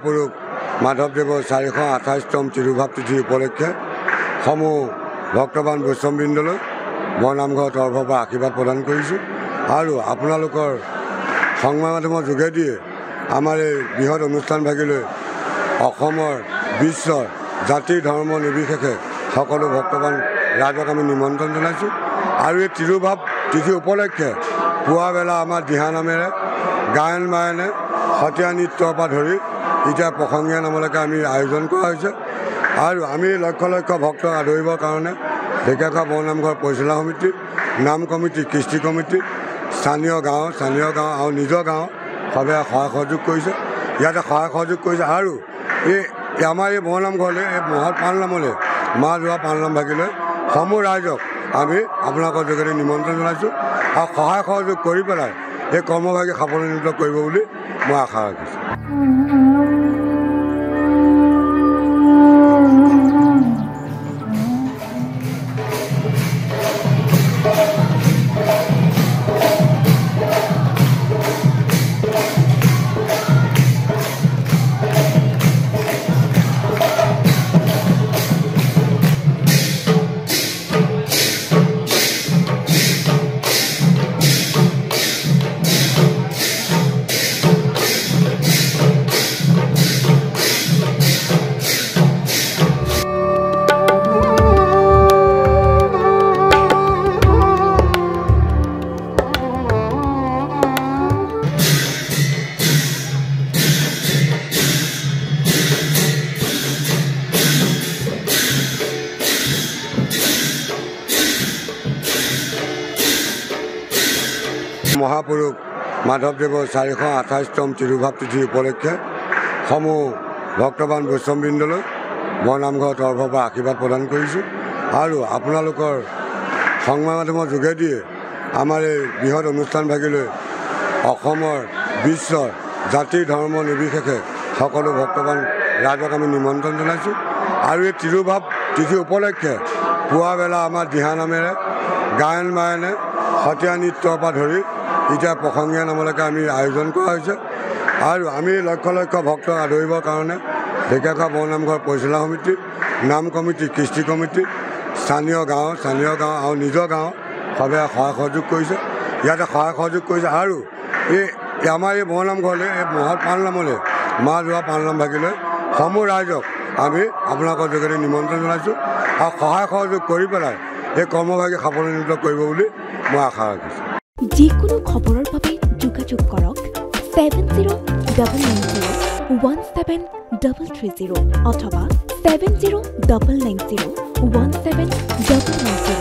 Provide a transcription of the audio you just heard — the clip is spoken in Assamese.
মহাপুৰুষ মাধৱদেৱৰ 428তম তিৰুভাৱ তিথি উপলক্ষে সমূহ ভক্তবান বৈষ্ণৱবৃন্দলৈ বৰনামঘৰৰ তৰফৰ পৰা আশীৰ্বাদ প্ৰদান কৰিছোঁ আৰু আপোনালোকৰ সংবাদ মাধ্যমৰ যোগেদিয়ে আমাৰ এই বৃহৎ অনুষ্ঠানভাগিলৈ অসমৰ বিশ্বৰ জাতি ধৰ্ম নিৰ্বিশেষে সকলো ভক্তবান ৰাইজক আমি নিমন্ত্ৰণ জনাইছোঁ আৰু এই তিৰুভাৱ তিথি উপলক্ষে পুৱাবেলা আমাৰ দিহানামেৰে গায়ন বায়নে সত্ৰীয়া নৃত্যৰ পৰা ধৰি এতিয়া প্ৰসংগীয়া নামলৈকে আমি আয়োজন কৰা হৈছে আৰু আমি লক্ষ লক্ষ ভক্তক আদৰিবৰ কাৰণে ঢেকীয়াখোৱা বৰনামঘৰ পৰিচালনা সমিতি নাম কমিটি কৃষ্টি কমিটি স্থানীয় গাঁও আৰু নিজৰ গাঁও সবে সহায় সহযোগ কৰিছে ইয়াতে সহায় সহযোগ কৰিছে আৰু আমাৰ এই বৰনামঘৰলৈ এই মহৎ পালনামলৈ মা যোৱা পালনাম ভাগিলৈ সমূহ ৰাইজক আমি আপোনালোকৰ যোগেদি নিমন্ত্ৰণ জনাইছোঁ আৰু সহায় সহযোগ কৰি পেলাই এই কৰ্মভাগী সাফল্যান্বিত কৰিব বুলি মই আশা ৰাখিছোঁ। মহাপুৰুষ মাধৱদেৱৰ 428তম তিৰুভাৱ তিথি উপলক্ষে সমূহ ভক্তবান বৈষ্ণৱবৃন্দলৈ বৰনামঘৰৰ তৰফৰ পৰা আশীৰ্বাদ প্ৰদান কৰিছোঁ আৰু আপোনালোকৰ সংবাদ মাধ্যমৰ যোগেদিয়ে আমাৰ এই বৃহৎ অনুষ্ঠানভাগিলৈ অসমৰ বিশ্বৰ জাতি ধৰ্ম নিৰ্বিশেষে সকলো ভক্তবান ৰাইজক আমি নিমন্ত্ৰণ জনাইছোঁ আৰু এই তিৰুভাৱ তিথি উপলক্ষে পুৱাবেলা আমাৰ দিহানামেৰে গায়ন বায়নে সত্ৰীয়া নৃত্যৰ পৰা ধৰি এতিয়া প্ৰসংগীয়া নামলৈকে আমি আয়োজন কৰা হৈছে আৰু আমি লক্ষ লক্ষ ভক্তক আদৰিবৰ কাৰণে ঢেকীয়াখোৱা বৰনামঘৰ পৰিচালনা সমিতি নাম কমিটি কৃষ্টি কমিটি স্থানীয় গাঁও আৰু নিজৰ গাঁও সবে সহায় সহযোগ কৰিছে ইয়াতে সহায় সহযোগ কৰিছে আৰু আমাৰ এই বৰনামঘৰলৈ এই মহৎ পালনামলৈ মা যোৱা পালনাম ভাগিলৈ সমূহ ৰাইজক আমি আপোনালোকৰ যোগেদি নিমন্ত্ৰণ জনাইছোঁ আৰু সহায় সহযোগ কৰি পেলাই এই কৰ্মভাগী সাফল্যান্বিত কৰিব বুলি মই আশা ৰাখিছোঁ। যিকোনো খবৰৰ বাবে যোগাযোগ কৰক 7099017330 অথবা 7099017330